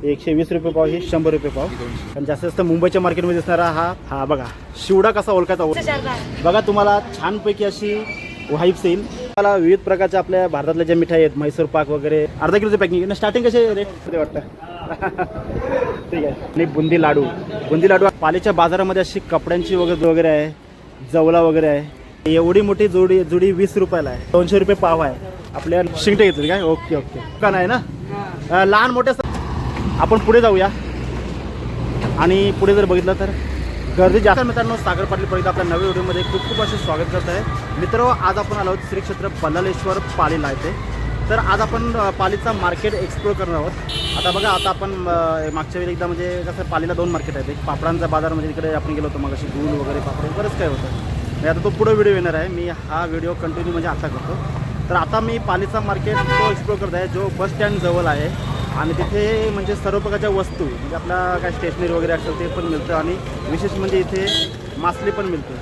120 रुपये पाव, ही 100 रुपये पाव. आणि जास्तीत जास्त मुंबईच्या मार्केटमध्ये दिसणारा हा बघा शिवडा कसा ओळखायचा बघा. तुम्हाला छानपैकी अशी वाईब्स येईल. मला विविध प्रकारच्या आपल्या भारतातल्या ज्या मिठाई आहेत, मैसूर पाक वगैरे अर्धा किलोचे पॅकिंग. स्टार्टिंग कसे रेट वाटतं? ठीक आहे. आणि बुंदी लाडू पालीच्या बाजारामध्ये अशी कपड्यांची वगैरे आहे, जवला वगैरे आहे. एवढी मोठी जुडी 20 रुपयाला आहे. 200 रुपये पाव आहे. आपल्या शिंगटे घेतले काय? ओके का नाही ना, लहान मोठे. आपण पुढे जाऊया. आणि पुढे जर बघितलं तर गर्दी जास्त. मित्रांनो, सागर पाटील पर्यंत आपल्या नव्या व्हिडिओमध्ये खूप असे स्वागत करत आहे. मित्र, आज आपण आलो आहोत श्री क्षेत्र बल्लाळेश्वर पालीला येथे. तर आज आपण पालीचा मार्केट एक्सप्लोर करणार आहोत. आता बघा, आता आपण मागच्या वेळी एकदा म्हणजे कसं पालीला 2 मार्केट आहेत. एक पापडांचा बाजार, म्हणजे तिकडे आपण गेलो होतो मग अशी गुळ वगैरे पापड बरंच काय होतं. म्हणजे आता तो पुढे व्हिडिओ येणार आहे. मी हा व्हिडिओ कंटिन्यू म्हणजे आता करतो. तर आता मी पालीचा मार्केट तो एक्सप्लोर करत आहे, जो बस स्टँड जवळ आहे. आणि तिथे म्हणजे सर्व प्रकारच्या वस्तू, म्हणजे आपला काय स्टेशनरी वगैरे असेल ते पण मिळतं. आणि विशेष म्हणजे इथे मासली पण मिळते.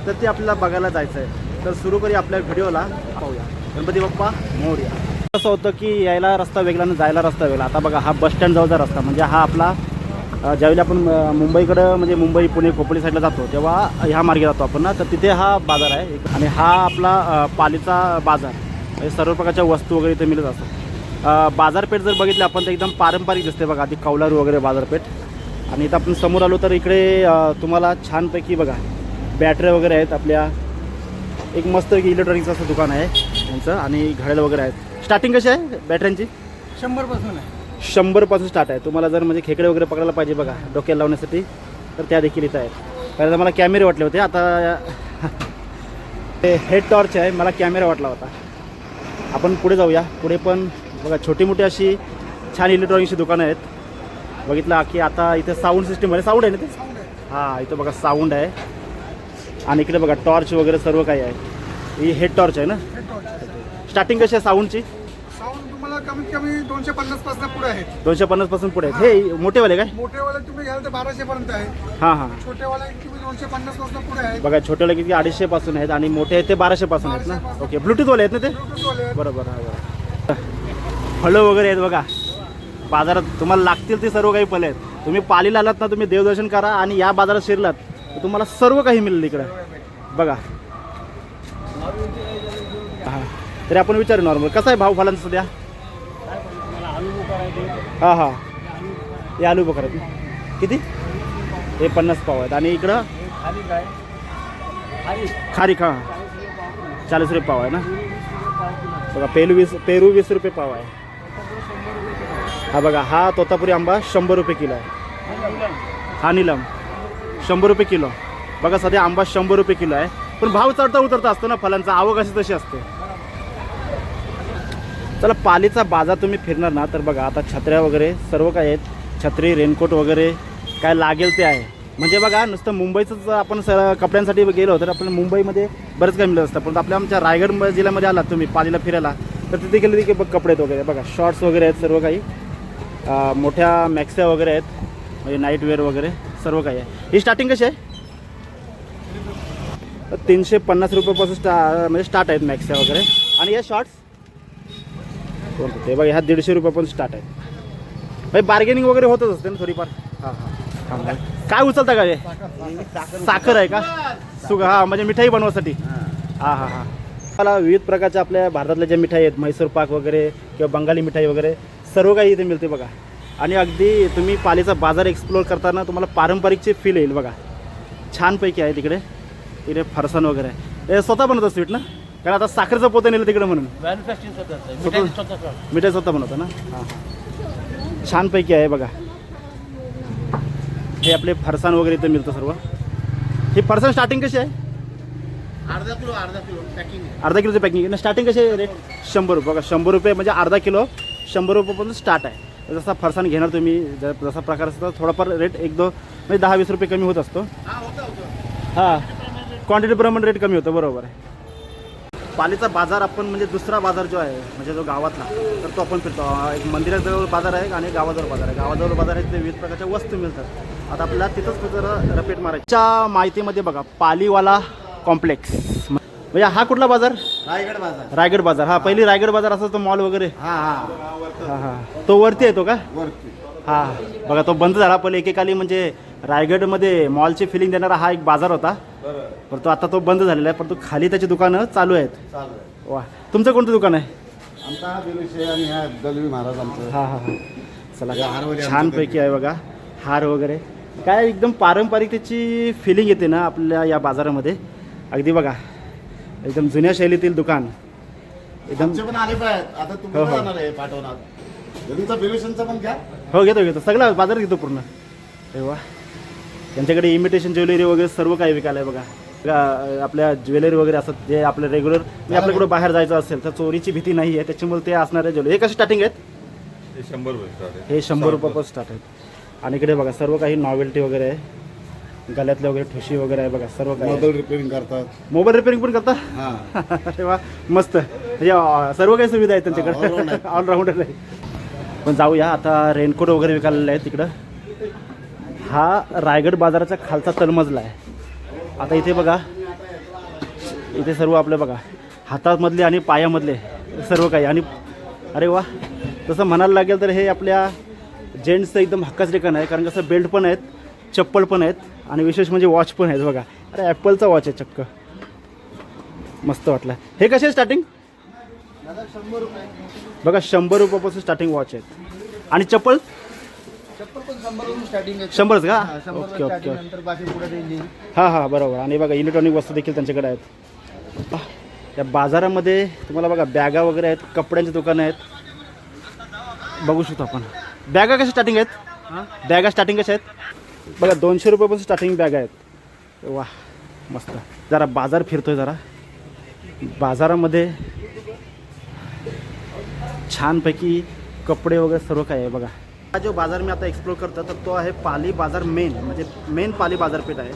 तर ते आपल्याला बघायला जायचं आहे. तर सुरू करूया आपल्या व्हिडिओला. पाहूया. गणपती बाप्पा मोरया. असं होतं की यायला रस्ता वेगळा आणि जायला रस्ता वेगळा. आता बघा, हा बस स्टँड जवळचा रस्ता, म्हणजे हा आपला ज्यावेळी आपण मुंबईकडं म्हणजे मुंबई पुणे खोपोली साईडला जातो तेव्हा ह्या मार्गे जातो आपण ना. तर तिथे हा बाजार आहे. आणि हा आपला पालीचा बाजार, म्हणजे सर्व प्रकारच्या वस्तू वगैरे इथे मिळत असतात. बाजारपेठ जर बघितली आपण तर एकदम पारंपरिक दिसते बघा. आधी कौलारू वगैरे बाजारपेठ. आणि इथं आपण समोर आलो तर इकडे तुम्हाला छानपैकी बघा बॅटऱ्या वगैरे आहेत. आपल्या एक मस्त इलेक्ट्रॉनिक्सचं असं दुकान आहे यांचं. आणि घड्याळ वगैरे आहेत. स्टार्टिंग कशी आहे बॅटऱ्यांची? 100 आहे. 100 स्टार्ट आहे. तुम्हाला जर म्हणजे खेकडे वगैरे पकडायला पाहिजे बघा डोक्याला लावण्यासाठी, तर त्या देखील इथं आहेत. पहिल्यांदा मला कॅमेरे वाटले होते, आता हेड टॉर्च आहे, मला कॅमेरा वाटला होता. आपण पुढे जाऊया. पुढे पण बघा छोटी मोठी अशी छान इलेक्ट्रॉनिक्सची दुकानं आहेत. बघितलं की आता इथं साऊंड सिस्टीम आहे. साऊंड आहे ना ते? हां, इथं बघा साऊंड आहे. आणि इकडे बघा टॉर्च वगैरे सर्व काही आहे. ही हेड टॉर्च आहे ना. स्टार्टिंग कशी आहे साऊंडची? साऊंड तुम्हाला कमीत कमी 250 पासून पुढे आहे. 250 पासून पुढे आहेत. हे मोठेवाले काय? मोठेवाले तुम्ही घ्याल तर 1200 पर्यंत आहे. हां. छोटेवाले तुम्ही 250 पासून पुढे आहे. बघा, छोटेवाले किती 250 पासून आहेत आणि मोठे आहेत ते 1200 पासून आहेत ना. ओके, ब्लूटूथवाले आहेत ना ते? बरोबर. हा, फळं वगैरे आहेत बघा बाजारात. तुम्हाला लागतील ते सर्व काही फळं आहेत. तुम्ही पालीला आलात ना, तुम्ही देवदर्शन करा आणि या बाजारात शिरलात तर तुम्हाला सर्व काही मिळेल इकडं बघा. हां, तरी आपण विचारू नॉर्मल कसा आहे भाव फळांचा सध्या? हां, हे आलू बकर आहेत किती? हे 50 पाव आहेत. आणि इकडं खारीक, हां 40 रुपये पाव आहे ना. बघा पेरू 20 रुपये पाव आहे. हा बघा, हा तोतापुरी आंबा 100 रुपये किलो आहे. हा नीलम 100 रुपये किलो. बघा, सध्या आंबा 100 रुपये किलो आहे. पण भाव चढता उतरता असतो ना फळांचा, आवक अशी तशी असते. चला, पालीचा बाजार तुम्ही फिरणार ना तर बघा, आता छत्र्या वगैरे सर्व काय आहेत. छत्री, रेनकोट वगैरे काय लागेल ते आहे. म्हणजे बघा, नुसतं मुंबईचंच आपण कपड्यांसाठी गेलो तर आपल्याला मुंबईमध्ये बरंच काय मिळत असतं. पण आपल्या आमच्या रायगड जिल्ह्यामध्ये आलात तुम्ही पालीला फिरायला तर तिथे गेले की कपडे वगैरे बघा, शॉर्ट्स वगैरे आहेत सर्व काही. मोठ्या मॅक्स्या वगैरे आहेत, म्हणजे नाईट वेअर वगैरे सर्व काही आहे. ही स्टार्टिंग कशी आहे? 350 रुपयापासून म्हणजे स्टार्ट आहेत मॅक्स्या वगैरे. आणि या शॉर्ट्स ते बघा, ह्या 150 रुपयापासून स्टार्ट आहेत. म्हणजे बार्गेनिंग वगैरे होतच असते ना थोडीफार. हां, काय उचलता का हे? साखर आहे का? हां, म्हणजे मिठाई बनवासाठी. हां. मला विविध प्रकारच्या आपल्या भारतातल्या ज्या मिठाई आहेत, मैसूर पाक वगैरे किंवा बंगाली मिठाई वगैरे सर्व काही इथे मिळते बघा. आणि अगदी तुम्ही पालीचा बाजार एक्सप्लोअर करताना तुम्हाला पारंपरिकचे फील येईल बघा. छानपैकी आहे तिकडे फरसाण वगैरे आहे. हे स्वतः बनवतं स्वीट ना? कारण आता साखरेचं पोतं नेलं तिकडे म्हणून मिठाई स्वतः बनवतं ना. हां, छानपैकी आहे बघा. हे आपले फरसाण वगैरे इथं मिळतं सर्व. हे फरसाण स्टार्टिंग कशी आहे? अर्धा किलो पॅकिंग. अर्धा किलोचं पॅकिंग. स्टार्टिंग कशी आहे रेट? 100 रुपये बघा. 100 रुपये म्हणजे अर्धा किलो 100 रुपयापासून स्टार्ट आहे. जसा फरसाण घेणार तुम्ही, जसा प्रकार असतो थोडाफार रेट 1-2 म्हणजे 10-20 रुपये कमी होत असतो. हां, क्वांटिटीप्रमाणे रेट कमी होतं. बरोबर आहे. पालीचा बाजार आपण म्हणजे दुसरा बाजार जो आहे म्हणजे जो गावातला, तर तो आपण फिरतो. एक मंदिराजवळ बाजार आहे आणि गावाजवळ बाजार आहे. गावाजवळ बाजार आहे, तिथे विविध प्रकारच्या वस्तू मिळतात. आता आपल्याला तिथंच जरा रपेट मारायच्या माहितीमध्ये बघा, पालीवाला कॉम्प्लेक्स म्हणजे हा कुठला बाजार? रायगड बाजार. हा, पहिली रायगड बाजार असा तो मॉल वगैरे. हां तो वरती येतो का? हा बघा तो बंद झाला. पहिले एकेकाली म्हणजे रायगडमध्ये मॉलची फिलिंग देणारा हा एक बाजार होता, पण तो आता तो बंद झालेला आहे. पण तो खाली त्याची दुकानं चालू आहेत. वा, तुमचं कोणतं दुकान आहे? आमचा हा बेलूशे आणि हा दलवी महाराज आमचं. हां हां हां, चला हार वगैरे छानपैकी आहे बघा. हार वगैरे काय एकदम पारंपरिक त्याची फिलिंग येते ना आपल्या या बाजारामध्ये. अगदी बघा एकदम जुन्या शैलीतील दुकान एकदम. आमचे पण आले पाहिजेत. आता तुम्ही हो, हो. जाणार आहे पाठवणार. तुमचा बेलूशनचा पण घ्या. हो घेतो सगळा बाजार घेतो पूर्ण. अरे वा, त्यांच्याकडे इमिटेशन ज्वेलरी वगैरे सर्व काही विकायला आहे बघा. आपल्या ज्वेलरी वगैरे असतात जे आपलं रेग्युलर म्हणजे आपल्या कुठं बाहेर जायचं असेल तर चोरीची भीती नाही आहे, त्याच्यामुळे ते असणारे ज्वेलरी. हे कसे स्टार्टिंग आहेत? हे 100 रुपये start आहे. हे 100 रुपयापासून स्टार्ट आहेत. आणि इकडे बघा सर्व काही नॉवेल्टी वगैरे आहे, गळ्यातले वगैरे ठुशी वगैरे आहे बघा सर्व काही. मोबाईल रिपेअरिंग करतात. मोबाईल रिपेअरिंग पण करता? हा. अरे वा, मस्त. म्हणजे सर्व काही सुविधा आहेत त्यांच्याकडे, ऑलराऊंडर आहे. पण जाऊया आता. रेनकोट वगैरे विकायला आहेत तिकडं. हा रायगड बाजाराचा खालचा तळमजला आहे. आता इथे बघा, इथे सर्व आपलं बघा हातामधले आणि पायामधले सर्व काही. आणि अरे वा, तसं म्हणायला लागेल तर हे आपल्या जेंट्सचं एकदम हक्काचं ठिकाण आहे, कारण कसं बेल्ट पण आहेत, चप्पल पण आहेत आणि विशेष म्हणजे वॉच पण आहेत बघा. अरे ॲपलचा वॉच आहे चक्क, मस्त वाटलं. हे कसे स्टार्टिंग? 100 रुपये. बघा 100 रुपयापासून स्टार्टिंग वॉच आहेत. आणि चप्पल चप्पल पण 100 वरून स्टार्टिंग आहे. 100च का? 100 ओके ओके. नंतर बाकी पुढे रेंज. हां हां बरोबर. आणि बघा इलेक्ट्रॉनिक वस्तू देखील त्यांच्याकडे आहेत. त्या बाजारामध्ये तुम्हाला बघा बॅगा वगैरे आहेत, कपड्यांची दुकानं आहेत, बघू शकतो आपण. बॅगा कशा स्टार्टिंग आहेत? बॅगा स्टार्टिंग कशा आहेत? बघा 200 रुपयापासून स्टार्टिंग बॅगा आहेत. वा मस्त. जरा बाजार फिरतोय जरा. बाजारामध्ये छानपैकी कपडे वगैरे सर्व काय आहे बघा. हा जो बाजार मी आता एक्सप्लोर करतो तर तो आहे पाली बाजार मेन, म्हणजे मेन पाली बाजारपेठ आहे.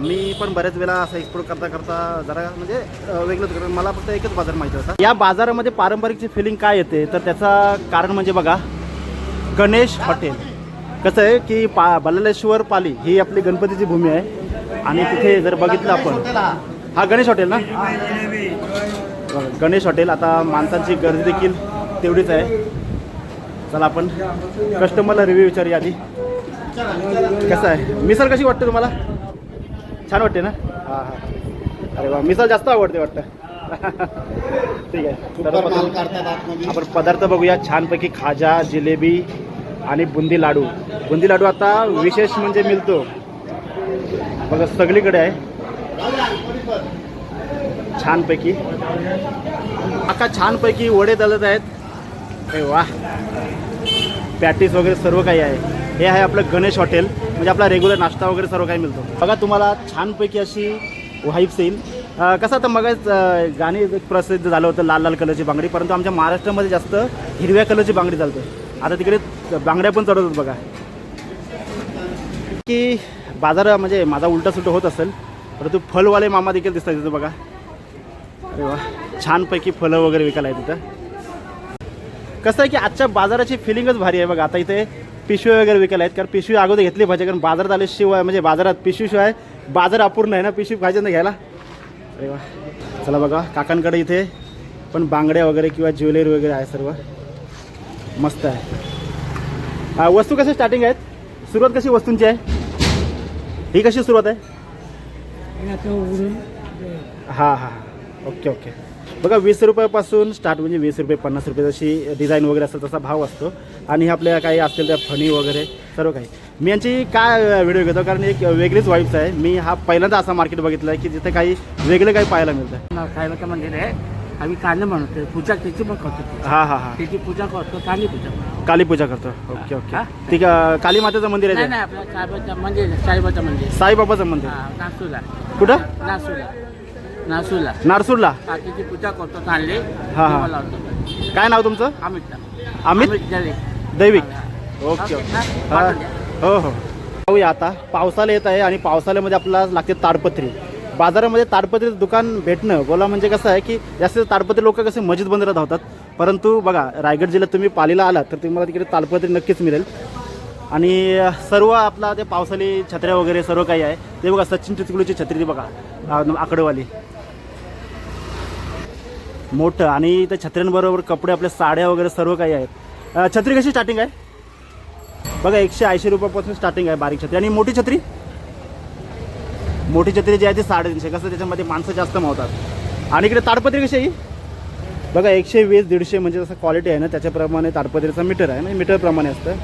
मी पण बऱ्याच वेळा असं एक्सप्लोर करता करता जरा म्हणजे वेगळंच करतो. मला फक्त एकच बाजार माहिती होता. या बाजारामध्ये पारंपरिकची फिलिंग काय येते तर त्याचा कारण म्हणजे बघा गणेश हॉटेल. कसं आहे की बल्लाळेश्वर पाली ही आपली गणपतीची भूमी आहे. आणि तिथे जर बघितलं आपण, हा गणेश हॉटेल ना, गणेश हॉटेल. आता माणसांची गर्दी देखील तेवढीच आहे. चला आपण कस्टमरला रिव्ह्यू विचारूया आधी. कसं आहे मिसळ, कशी वाटते तुम्हाला? छान वाटते ना? हां हां. अरे वा, मिसळ जास्त आवडते वाटतं. ठीक आहे. तर माल काढतात आतमध्ये. आपण पदार्थ बघूया. छानपैकी खाजा, जिलेबी आणि बुंदी लाडू. बुंदी लाडू आता विशेष म्हणजे मिळतो बघा सगळीकडे आहे छानपैकी. आता छानपैकी वडे तळत आहेत. अरे वा, पॅटीस वगैरे सर्व काही आहे. हे आहे आपलं गणेश हॉटेल, म्हणजे आपला रेग्युलर नाश्ता वगैरे सर्व काही मिळतो बघा. तुम्हाला छानपैकी अशी वाईब्स येईल. कसं आता मग गाणी एक प्रसिद्ध झालं होतं लाल लाल कलरची बांगडी, परंतु आमच्या महाराष्ट्रामध्ये जास्त हिरव्या कलरची बांगडी चालते. आता तिकडे बांगड्या पण चढवतात बघा. की बाजार म्हणजे माझा उलटा सुलटा होत असेल, परंतु फलवाले मामा देखील दिसतात तिथं बघा. अरे वा, छानपैकी फळं वगैरे विकायला आहे तिथं. कसं आहे की आजच्या बाजाराची फिलिंगच भारी आहे बघा. आता इथे पिशवी वगैरे विकायला आहेत, कारण पिशवी अगोदर घेतली पाहिजे, कारण बाजारात आल्याशिवाय म्हणजे बाजारात पिशवीशिवाय बाजार अपूर्ण आहे ना. पिशवी पाहिजे ना घ्यायला. अरे वा, चला बघा काकांकडे इथे पण बांगड्या वगैरे किंवा ज्वेलरी वगैरे आहे सर्व मस्त आहे. वस्तू कशी स्टार्टिंग आहेत? सुरुवात कशी वस्तूंची आहे? ही कशी सुरुवात आहे? हां हां ओके ओके. बघा 20 रुपयापासून स्टार्ट, म्हणजे 20 रुपये 50 रुपये जशी डिझाईन वगैरे असतं तसा भाव असतो. आणि आपल्या काही असतील त्या फणी वगैरे सर्व काही. मी यांची काय व्हिडिओ घेतो कारण एक वेगळीच वाईब्स आहे. मी हा पहिल्यांदा असा मार्केट बघितला आहे की जिथे काही वेगळं काही पाहायला मिळतं. साईबाचं मंदिर आहे. आम्ही कांदा म्हणतो, पूजा त्याची पण करतो. हां हां हां, त्याची पूजा करतो, काली पूजा. काली पूजा करतो. Okay okay. ती काली मातेचं मंदिर आहे नाही ते? नाही, आपलं साईबाचं मंदिर, साईबाचं मंदिर. साईबाबाचं मंदिर नासूला. कुठं? नासूला. नासूला. नारसूरला. त्याची पूजा करतो चांगली. हां हां. हां, काय नाव तुमचं? अमित. अमित जले. दैविक. Okay okay. हां हो हो. पाहूया आता. पावसाळा येत आहे आणि पावसाळ्यामध्ये आपल्याला लागते ताडपत्री. बाजारामध्ये ताडपत्रीचं दुकान भेटणं बोला म्हणजे कसं आहे की जास्त ताडपत्री लोक कसे मस्जिद बंदरात धावतात, परंतु बघा रायगड जिल्ह्यात तुम्ही पालीला आलात तर तुम्हाला तिकडे ताडपत्री नक्कीच मिळेल. आणि सर्व आपला ते पावसाळी छत्र्या वगैरे सर्व काही आहे ते बघा. सचिन चिचकुलीची छत्री ती बघा आकडवाली मोठं. आणि त्या छत्र्यांबरोबर कपडे आपल्या साड्या वगैरे सर्व काही आहेत. छत्री कशी स्टार्टिंग आहे? बघा 180 रुपयापासून स्टार्टिंग आहे बारीक छत्री. आणि मोठी छत्री जी आहे ती 350. कसं त्याच्यामध्ये माणसं जास्त मावतात. आणि इकडे ताडपत्री कशी आहे? बघा 120-150 म्हणजे जसं क्वालिटी आहे ना त्याच्याप्रमाणे ताडपत्रीचा मीटर आहे, म्हणजे मीटरप्रमाणे असतं.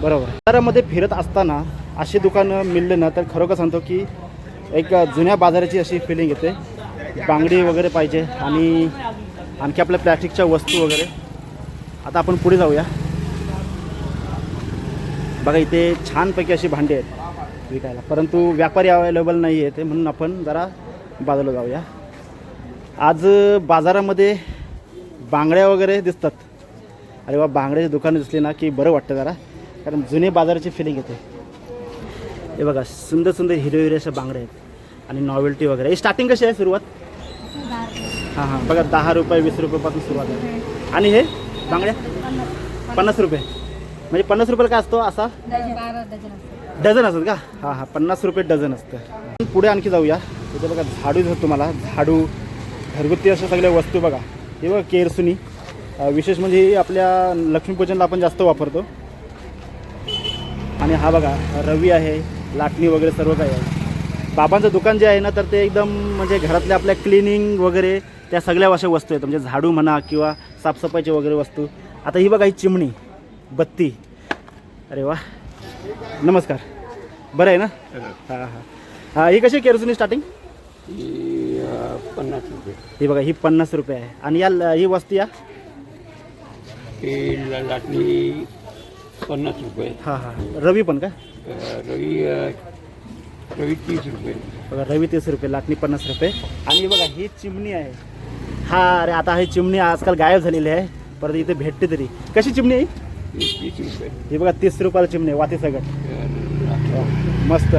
बरोबर. बाजारामध्ये फिरत असताना अशी दुकानं मिळले ना तर खरोखर सांगतो की एक जुन्या बाजाराची अशी फिलिंग येते. बांगडी वगैरे पाहिजे आणि आणखी आपल्या प्लॅस्टिकच्या वस्तू वगैरे. आता आपण पुढे जाऊया. बघा इथे छानपैकी अशी भांडी आहेत विकायला, परंतु व्यापारी अवेलेबल नाही आहे ते, म्हणून आपण जरा बाजूला जाऊया. आज बाजारामध्ये बांगड्या वगैरे दिसतात. अरे वा, बांगड्याची दुकानं दिसली ना की बरं वाटतं जरा, कारण जुने बाजाराची फिलिंग येते. हे बघा सुंदर सुंदर हिरो अशा बांगड्या आहेत आणि नॉवेल्टी वगैरे. हे स्टार्टिंग कशी आहे सुरुवात? हां बघा 10 रुपये 20 रुपयापासून सुरुवात आहे. आणि हे बांगड्या 50 रुपये. म्हणजे 50 रुपयाला काय असतो असा? डझन असतात का? हां 50 रुपये डझन असतं. पुढे आणखी जाऊया. इथे बघा झाडू दिसतो तुम्हाला, झाडू, घरगुती अशा सगळ्या वस्तू. बघा हे बघा केरसुनी, विशेष म्हणजे ही आपल्या लक्ष्मीपूजनला आपण जास्त वापरतो. आणि हा बघा रवी आहे, लाटणी वगैरे सर्व काही आहे. बाबांचं दुकान जे आहे ना तर ते एकदम म्हणजे घरातल्या आपल्या क्लिनिंग वगैरे त्या सगळ्या अशा वस्तू आहेत, म्हणजे झाडू म्हणा किंवा साफसफाईची वगैरे वस्तू. आता ही बघा ही चिमणी, बत्ती. अरे वा, नमस्कार. बरं आहे ना? हां ही कशी केरसुनी स्टार्टिंग? 50 रुपये. ही बघा ही 50 रुपये आहे. आणि ही वस्तू या लाटणी 50 रुपये. हां रवी पण का? रवी 30 रुपये. बघा रवी 30 रुपये, लाटणी 50 रुपये. आणि ही बघा ही चिमणी आहे. अरे आता ही चिमणी आजकाल गायब झालेली आहे, परत इथे भेटते तरी. कशी चिमणी आहे? 30 रुपये. ही बघा 30 रुपयाला चिमणी आहे, वाती सगळं मस्त.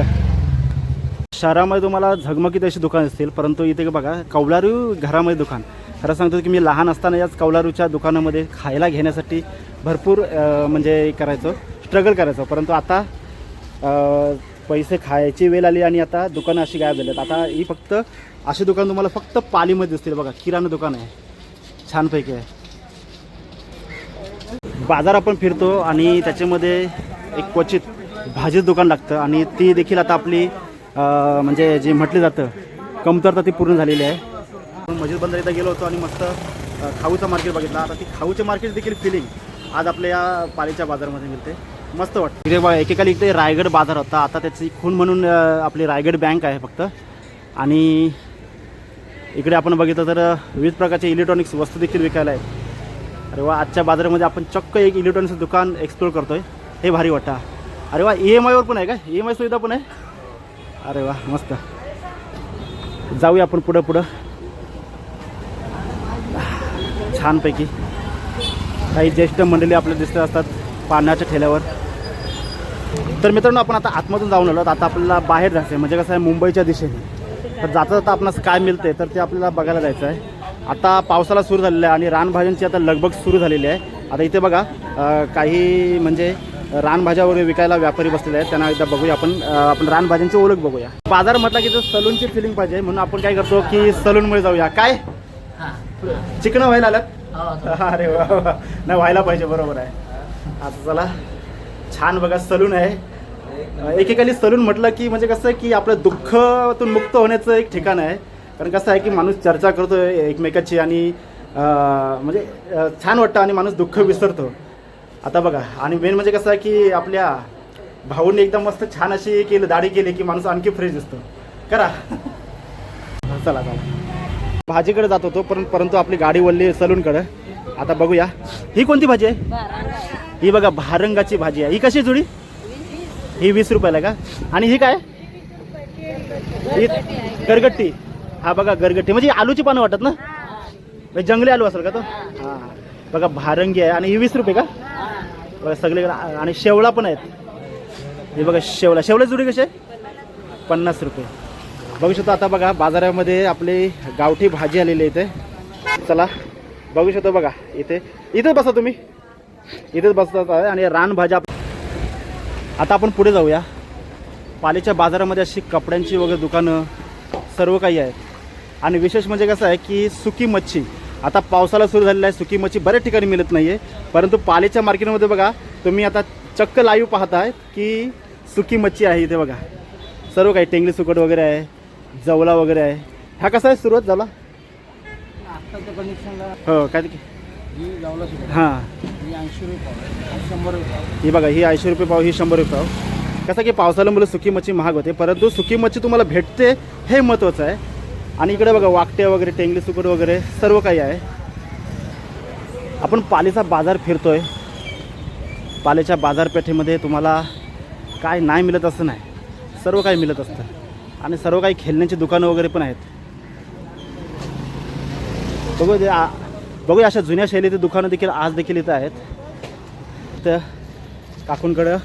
शहरामध्ये तुम्हाला झगमगीत अशी दुकान असतील, परंतु इथे बघा कौलारू घरामध्ये दुकान. खरं सांगतो की मी लहान असताना याच कौलारूच्या दुकानामध्ये खायला घेण्यासाठी भरपूर म्हणजे स्ट्रगल करायचो. परंतु आता पैसे खायची वेळ आली आणि आता दुकानं अशी गायब झाली आहेत. आता ही फक्त अशी दुकान तुम्हाला फक्त पालीमध्ये दिसतील. बघा किराणा दुकान आहे, छानपैकी आहे. बाजार आपण फिरतो आणि त्याच्यामध्ये एक क्वचित भाजीचं दुकान लागतं आणि ती देखील आता आपली म्हणजे जे म्हटलं जातं कमतरता ती पूर्ण झालेली आहे. आपण मस्जिद बंदर इथं गेलो होतो आणि मस्त खाऊचं मार्केट बघितलं. आता ती खाऊचे मार्केट देखील फिलिंग आज आपल्या या पालीच्या बाजारामध्ये मिळते, मस्त वाटतं. इथे बघा एकेकाली इथे रायगड बाजार होता, आता त्याची खून म्हणून आपली रायगड बँक आहे फक्त. आणि इकडे आपण बघितलं तर विविध प्रकारचे इलेक्ट्रॉनिक्स वस्तू देखील विकायला आहेत. अरे वा, आजच्या बाजारामध्ये आपण चक्क एक इलेक्ट्रॉनिक्स दुकान एक्सप्लोर करतोय, हे भारी वाटतं. अरे वा, EMI वर पण आहे का? EMI सुविधा पण आहे. अरे वा मस्त. जाऊया आपण पुढं छानपैकी. काही ज्येष्ठ मंडळी आपल्याला दिसत असतात पाण्याच्या ठेल्यावर. तर मित्रांनो आपण आता आतमधून जाऊन आलो. आता आपल्याला बाहेर जायचं आहे, म्हणजे कसं आहे मुंबईच्या दिशेने. तर जाता आपणास काय मिळते तर ते आपल्याला बघायला जायचं आहे. आता पावसाला सुरू झालेला आहे आणि रानभाज्यांची आता लगबग सुरू झालेली आहे. आता इथे बघा काही म्हणजे रानभाज्या वगैरे विकायला व्यापारी बसलेले आहेत, त्यांना एकदा बघूया आपण रानभाज्यांची ओळख बघूया. बाजार म्हटलं की तर सलूनची फिलिंग पाहिजे, म्हणून आपण काय करतो की सलूनमुळे जाऊया. काय चिकन व्हायला आलं? अरे वा, नाही व्हायला पाहिजे, बरोबर आहे. आता चला छान बघा सलून आहे. एकेकाली सलून म्हटलं की म्हणजे कसं आहे की आपलं दुःखातून मुक्त होण्याचं एक ठिकाण आहे. कारण कसं आहे की माणूस चर्चा करतो एकमेकाची आणि म्हणजे छान वाटतं आणि माणूस दुःख विसरतो. आता बघा, आणि मेन म्हणजे कसं आहे की आपल्या भाऊने एकदम मस्त छान अशी केली दाढी केली की माणूस आणखी फ्रेश दिसतो. करा चला भाजीकडे जात होतो परंतु आपली गाडी वळली सलूनकडे. आता बघूया ही कोणती भाजी आहे? ही बघा भारंगाची भाजी आहे. ही कशी जुडी? ही 20 रुपयाला का? आणि ही काय? ही गरगट्टी. हा बघा गरगट्टी म्हणजे आलूची पानं वाटत ना, जंगली आलू असेल का तो? हां बघा भारंगी आहे आणि ही 20 रुपये का? बघा सगळीकडे. आणि शेवळा पण आहेत. हे बघा शेवळा जुडी कशी आहे? 50 रुपये. बघू शकतो. आता बघा बाजारामध्ये आपली गावठी भाजी आलेली आहे इथे. चला बघू शकतो. बघा इथेच बसा तुम्ही, इथेच बसतात आहे. आणि रानभाज्या. आता आपण पुढे जाऊया. पालीच्या बाजारामध्ये अशी कपड्यांची वगैरे दुकानं सर्व काही आहेत. आणि विशेष म्हणजे कसं आहे की सुकी मच्छी आता पावसाला सुरू झालेला आहे. सुकी मच्छी बऱ्याच ठिकाणी मिळत नाही आहे, परंतु पालीच्या मार्केटमध्ये बघा तुम्ही आता चक्क लाईव्ह पाहताय की सुकी मच्छी आहे इथे बघा. सर्व काही टेंगली सुकट वगैरे आहे, जवला वगैरे आहे. हा कसा आहे सुरुवात झाला? आत्ताच्या कंडिशनला हो काय ते ही गावला सुद्धा हां ही 80 रुपये पाव, ही 100 रुपये पाव. ही बघा ही 80 रुपये पाव, ही 100 रुपये पाव. कसं की पावसाळ्यामुळे सुकी मच्छी महाग होते, परंतु सुकी मच्छी तुम्हाला भेटते हे महत्त्वाचं आहे. आणि इकडे बघा वाकट्या वगैरे, टेंगली सुकट वगैरे सर्व काही आहे. आपण पालीचा बाजार फिरतोय. पालीच्या बाजारपेठेमध्ये तुम्हाला काय नाही मिळत असं नाही, सर्व काही मिळत असतं. आणि सर्व काही खेळण्याची दुकानं वगैरे पण आहेत. बघूया अशा जुन्या शैलीची दुकानं देखील आज देखील इथं आहेत. तर काकूंकडं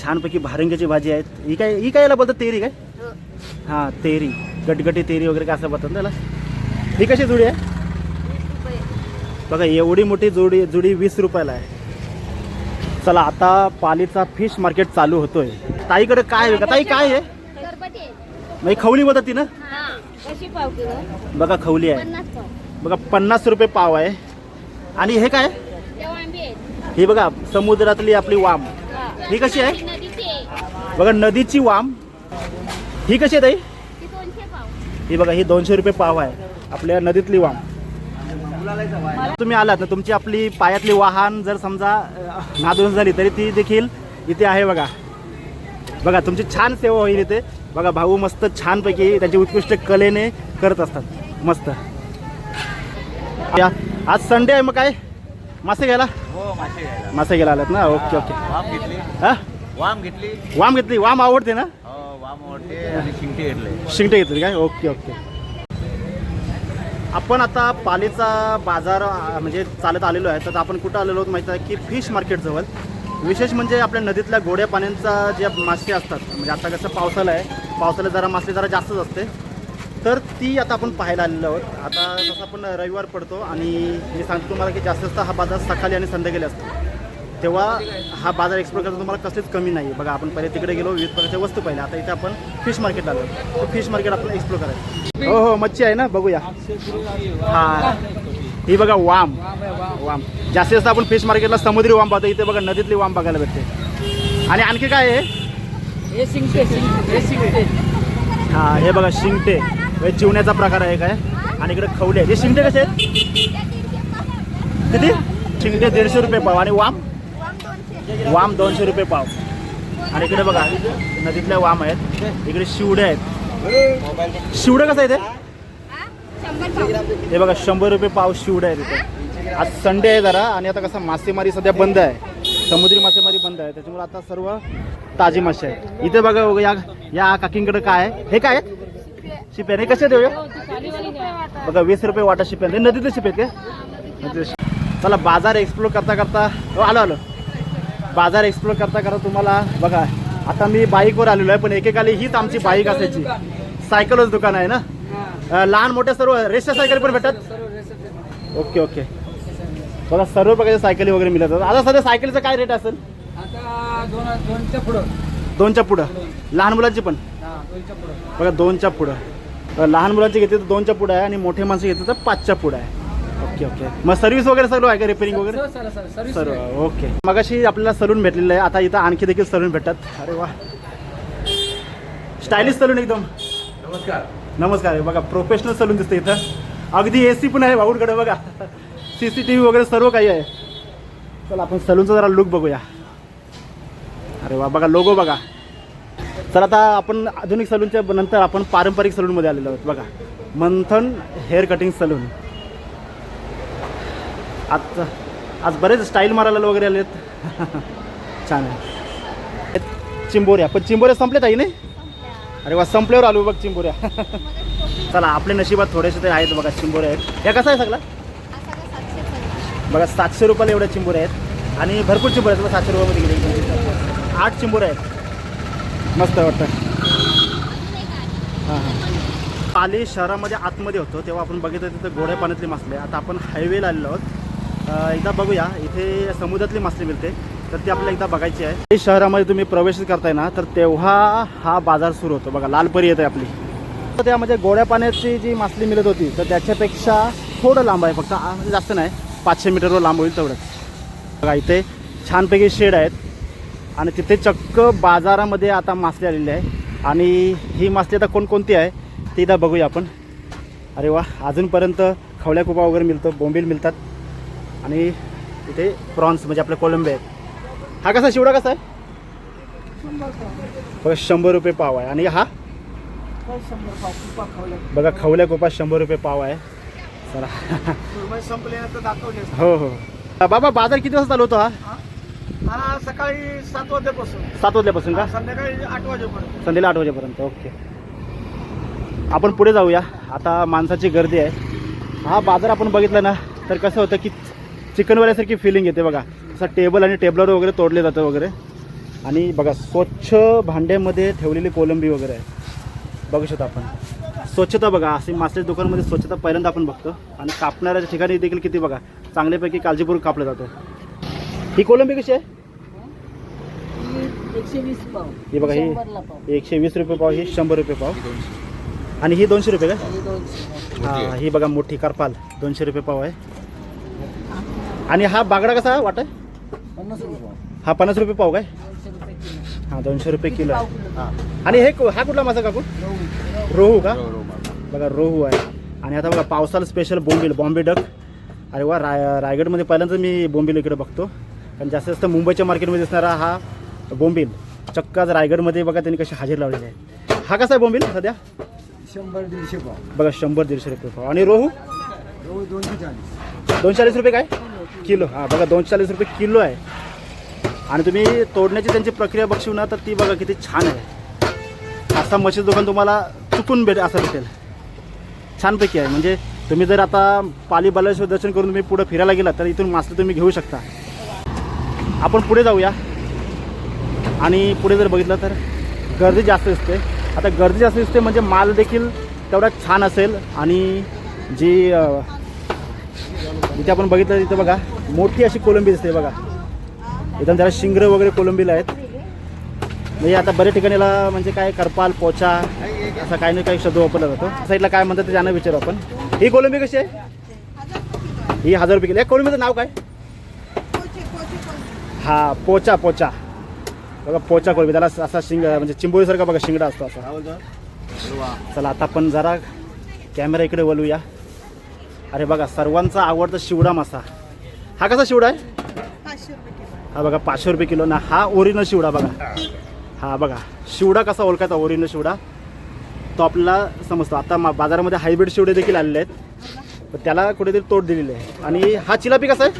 छानपैकी भारंग्याची भाजी आहेत. ही काय याला बोलतात तेरी काय? हां तेरी, गटगटी तेरी वगैरे काय असं बोलतात त्याला. ही कशी जुडी आहे? बघा एवढी मोठी जुडी 20 रुपयाला आहे. चला आता पालीचा फिश मार्केट चालू होतोय. ताईकडे काय आहे? ताई काय आहे? मग खवली बोलतात ती ना? बघा खवली आहे बघा 50 रुपये पाव आहे. आणि हे काय? ही बघा समुद्रातली आपली वाम. ही कशी आहे? बघा नदीची वाम. ही कशी आहे ताई? ही बघा ही 200 रुपये पाव आहे, आपल्या नदीतली वाम. तुम्ही आलात ना, तुमची आपली पायातली वाहन जर समजा नादुरुस्त झाली तरी ती देखील इथे आहे बघा. बघा तुमची छान सेवा होईल इथे. बघा भाऊ मस्त छानपैकी त्याची उत्कृष्ट कलेने करत असतात मस्त. आज संडे आहे, मग काय मासे घ्यायला? मासे घ्यायला आलात ना? Okay okay. हां वाम घेतली. वाम आवडते ना? शिंगटे घेतले काय? Okay okay. आपण आता पालीचा बाजार म्हणजे चालत आलेलो आहे. तर आपण कुठं आलेलो आहोत माहिती आहे की फिश मार्केटजवळ. विशेष म्हणजे आपल्या नदीतल्या गोड्या पाण्यांचा ज्या मासे असतात, म्हणजे आता कसं पावसाळा आहे, पावसाळ्यात जरा मासे जरा जास्तच असते, तर ती आता आपण पाहायला आलेलो आहोत. आता जसं आपण रविवार पडतो आणि मी सांगतो तुम्हाला की जास्त हा बाजार सकाळी आणि संध्याकाळी असतो, तेव्हा हा बाजार एक्सप्लोर करता तुम्हाला कसलीच कमी नाही. बघा आपण पहिले तिकडे गेलो, विविध प्रकारच्या वस्तू पाहिल्या. आता इथे आपण फिश मार्केटला आलो, तर फिश मार्केट आपण एक्सप्लोर करायचं. हो हो मच्छी आहे ना, बघूया. हां ही बघा वाम. जास्तीत जास्त आपण फिश मार्केटला समुद्री वाम पाहतो, इथे बघा नदीतली वाम बघायला भेटते. आणि आणखी काय आहे? हे शिंगटे. हां हे बघा शिंगटे, चिवण्याचा प्रकार आहे काय. आणि इकडे खवले आहे. हे शिंगटे कसे आहेत? किती? शिंगटे 150 रुपये पाव. आणि वाम 200 रुपये पाव. आणि इकडे बघा नदीतल्या वाम आहेत. इकडे शिवडे आहेत. शिवडं कसं आहे ते? हे बघा 100 रुपये पाव शिवडं आहे तिथे. आज संडे आहे जरा, आणि आता कसं मासेमारी सध्या बंद आहे, समुद्री मासेमारी बंद आहे, त्याच्यामुळे आता सर्व ताजी मासे आहेत. इथे बघा या काकींकडे काय आहे? हे काय आहे? शिप्यान. हे कसे देऊ? बघा 20 रुपये वाटा शिप्यान. हे नदीतले शिप आहेत का? चला बाजार एक्सप्लोर करता आलो. बाजार एक्सप्लोर करता तुम्हाला बघा आता मी बाईकवर आलेलो आहे, पण एकेकाली हीच आमची बाईक असायची. सायकलच दुकान आहे ना, लहान मोठ्या सर्व रेसच्या सायकल पण भेटतात. Okay okay. बघा सर्व प्रकारच्या सायकली वगैरे मिळतात. आता सध्या सायकलीचा काय रेट असेल? आता 2च्या पुढं. 2च्या पुढं. लहान मुलांची पण? बघा 2च्या पुढं. लहान मुलांची घेतली तर 2च्या पुढं आहे, आणि मोठे माणसं घेतली तर 5च्या पुढं आहे. Okay okay. मग सर्व्हिस वगैरे सर्व आहे का? रिपेरिंग वगैरे सर्व? ओके. मगाशी आपल्याला सलून भेटलेलं आहे, आता इथं आणखी देखील सलून भेटतात. अरे वा, स्टायलिश सलून एकदम. नमस्कार. बघा प्रोफेशनल सलून दिसतं इथं. अगदी AC पण आहे भाऊंकडे. बघा CCTV वगैरे सर्व काही आहे. चला आपण सलूनचा जरा लुक बघूया. अरे वा बघा लोगो बघा. तर आता आपण आधुनिक सलूनच्या नंतर आपण पारंपरिक सलूनमध्ये आलेलो आहोत. बघा मंथन हेअर कटिंग सलून. आज बरेच स्टाईल मारायला वगैरे आलेत. छान आहे. चिंबोऱ्या, पण चिंबोऱ्या संपल्यात आहे नाही? अरे वा संपल्यावर आलो बघ चिंबोऱ्या. चला आपल्या नशिबात थोडेसे ते आहेत बघा चिंबोऱ्या आहेत. या कसा आहे सगळा? बघा 700 रुपयाला एवढ्या चिंबोऱ्या आहेत, आणि भरपूर चिंबोऱ्या आहेत. 700 रुपयामध्ये गेले 8 चिंबोऱ्या आहेत. मस्त वाटतं. हां पाली शहरामध्ये आतमध्ये होतो तेव्हा आपण बघितलं तिथं गोड्या पाण्यातली मासले. आता आपण हायवेला आलेलो आहोत. एकदा बघूया, इथे समुद्रातली मासली मिळते, तर ती आपल्याला एकदा बघायची आहे. शहरामध्ये तुम्ही प्रवेश करताय ना, तर तेव्हा हा बाजार सुरू होतो. बघा लालपरी येते आपली. तर त्यामध्ये गोड्या पाण्याची जी मासली मिळत होती, तर त्याच्यापेक्षा थोडं लांब आहे, फक्त जास्त नाही, 500 मीटरवर लांब होईल तेवढंच. बघा इथे छानपैकी शेड आहेत. आणि तिथे चक्क बाजारामध्ये आता मासली आलेली आहे. आणि ही मासली आता कोणकोणती आहे ती इथं बघूया आपण. अरे वा, अजूनपर्यंत खवल्या कुपा वगैरे मिळतो, बोंबील मिळतात. आणि इथे प्रॉन्स म्हणजे आपले कोलंबे आहेत. हा कसा शिवडा कसा आहे बघा, 100 रुपये पाव आहे. आणि हा बघा खवल्या कोपा 100 रुपये पाव आहे. चला संपल्यानंतर दाखवले. हो हो. बाबा बाजार किती वाजता चालू होतो हा? हा सकाळी 7 वाजल्यापासून 7 वाजल्यापासून का? संध्याकाळी 8 वाजेपर्यंत. संध्याकाळी 8 वाजेपर्यंत. ओके, आपण पुढे जाऊया. आता माणसाची गर्दी आहे. हा बाजार आपण बघितला ना तर कसं होतं की चिकनवाल्यासारखी फिलिंग येते बघा. असं टेबल आणि टेबलवर वगैरे तोडले जातं वगैरे. आणि बघा स्वच्छ भांड्यामध्ये ठेवलेली कोलंबी वगैरे आहे. बघू शकतो आपण स्वच्छता बघा. अशी मासळी दुकानामध्ये स्वच्छता पहिल्यांदा आपण बघतो. आणि कापणाऱ्या ठिकाणी देखील किती बघा चांगल्यापैकी काळजीपूर्वक कापलं जातं. ही कोलंबी कशी आहे? 120 पाव. ही बघा, ही 120 रुपये पाव, ही 100 रुपये पाव. आणि ही 200 रुपये का? हां, ही बघा मोठी करपाल 200 रुपये पाव आहे. आणि हा बागडा कसा वाटा? 50 रुपये. हा 50 रुपये पाव काय? 200 रुपये किलो. हां 200 रुपये किलो आहे. हां. आणि हे हा कुठला मासा काकू? रोहू का? बघा रोहू आहे. आणि आता बघा पावसाला स्पेशल बोंबील, बॉम्बे डक. अरे वा, रायगडमध्ये पहिल्यांदाच मी बोंबील इकडे बघतो. कारण जास्तीत जास्त मुंबईच्या मार्केटमध्ये दिसणारा हा बोंबील चक्क आज रायगडमध्ये बघा त्यांनी कशी हजेरी लावलेली आहे. हा कसा आहे बोंबील सध्या? 100-150 पाव. बघा 100-150 रुपये पाव. आणि रोहू? 240. 240 रुपये काय किलो? हां बघा 240 रुपये किलो आहे. आणि तुम्ही तोडण्याची त्यांची प्रक्रिया बघशील ना तर ती बघा किती छान आहे. असा मच्छी दुकान तुम्हाला चुकून असं भेटेल. छानपैकी आहे. म्हणजे तुम्ही जर आता पाली बालेश्वर दर्शन करून तुम्ही पुढे फिरायला गेला तर इथून मासली तुम्ही घेऊ शकता. आपण पुढे जाऊया. आणि पुढे जर बघितलं तर गर्दी जास्त दिसते. आता गर्दी जास्त दिसते म्हणजे माल देखील तेवढा छान असेल. आणि जी इथे आपण बघितलं तिथे बघा मोठी अशी कोलंबी दिसते बघा. एकदम त्याला शिंगरं वगैरे कोलंबीला आहेत. म्हणजे आता बऱ्याच ठिकाणीला म्हणजे काय करपाल, पोचा असा काही ना काही शब्द वापरला जातो. साईडला काय म्हणतात ते त्यांना विचारू आपण. ही कोलंबी कशी आहे? ही 1000 रुपये किलो. या कोलंबीचं नाव काय? हा पोचा. पोचा बघा, पोचा कोलंबी. त्याला असा शिंग म्हणजे चिंबोळीसारखा बघा शिंगडा असतो असा. चला आता आपण जरा कॅमेरा इकडे वळूया. अरे बघा सर्वांचा आवडता शिवडा मासा. हा कसा शिवडा आहे? 500 रुपये किलो. हा बघा 500 रुपये किलो ना. हा ओरिजिनल शिवडा बघा. हा बघा शिवडा कसा ओळखायचा ओरिजिनल शिवडा तो आपल्याला समजतो. आता बाजारामध्ये हायब्रिड शिवडे देखील आलेले आहेत. तर त्याला कुठेतरी तोड दिलेली आहे. आणि हा चिलापी कसा आहे?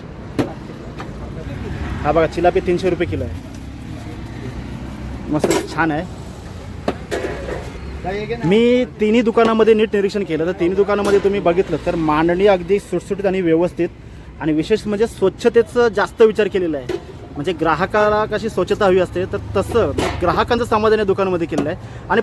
हा बघा चिलापी 300 रुपये किलो आहे. मस्त छान आहे. मी तिन्ही दुकानामध्ये नीट निरीक्षण केलं तर तिन्ही दुकानामध्ये तुम्ही बघितलं तर मांडणी अगदी सुटसुटीत आणि व्यवस्थित. आणि विशेष म्हणजे स्वच्छतेचं जास्त विचार केलेला आहे. म्हणजे ग्राहकाला कशी स्वच्छता हवी असते तर तसं ग्राहकांचं समाधान या दुकानामध्ये केलेलं आहे. आणि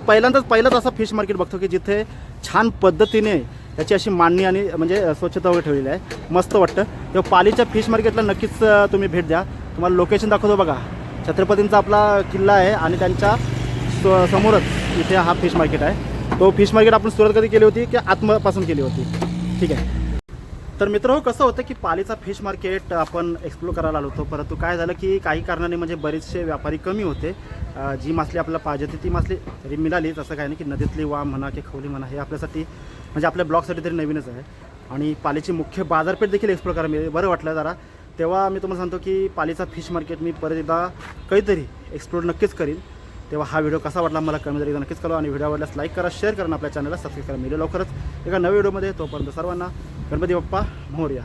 पहिलाच असा फिश मार्केट बघतो की जिथे छान पद्धतीने त्याची अशी मांडणी आणि म्हणजे स्वच्छता वगैरे ठेवलेली आहे. मस्त वाटतं. तेव्हा पालीच्या फिश मार्केटला नक्कीच तुम्ही भेट द्या. तुम्हाला लोकेशन दाखवतो बघा. छत्रपतींचा आपला किल्ला आहे आणि त्यांच्या समोरच इथे हा फिश मार्केट आहे. तो फिश मार्केट आपण सुरुवात कधी केली होती की आत्मपासून केली होती? ठीक आहे. तर मित्र कसं होतं की पालीचा फिश मार्केट आपण एक्सप्लोर करायला आलो होतो. परंतु काय झालं की काही कारणाने म्हणजे बरेचसे व्यापारी कमी होते. जी मासली आपल्याला पाहिजे होती ती मासली तरी मिळालीच. असं काय नाही की नदीतली वाम म्हणा की खवली म्हणा हे आपल्यासाठी म्हणजे आपल्या ब्लॉगसाठी तरी नवीनच आहे. आणि पालीची मुख्य बाजारपेठ देखील एक्सप्लोर करायला मिळेल. बरं वाटलं जरा. तेव्हा मी तुम्हाला सांगतो की पालीचा फिश मार्केट मी परत एकदा काहीतरी एक्सप्लोर नक्कीच करीन. तेव्हा हा व्हिडिओ कसा वाटला मला कमेंट एकदा नक्कीच कळवा. आणि व्हिडिओ आवडल्यास लाईक करा, शेअर करा, आपल्या चॅनलला सबस्क्राईब करा. मिळेल लवकरच एका नव्या व्हिडिओमध्ये. तोपर्यंत सर्वांना गणपती बाप्पा मोरया.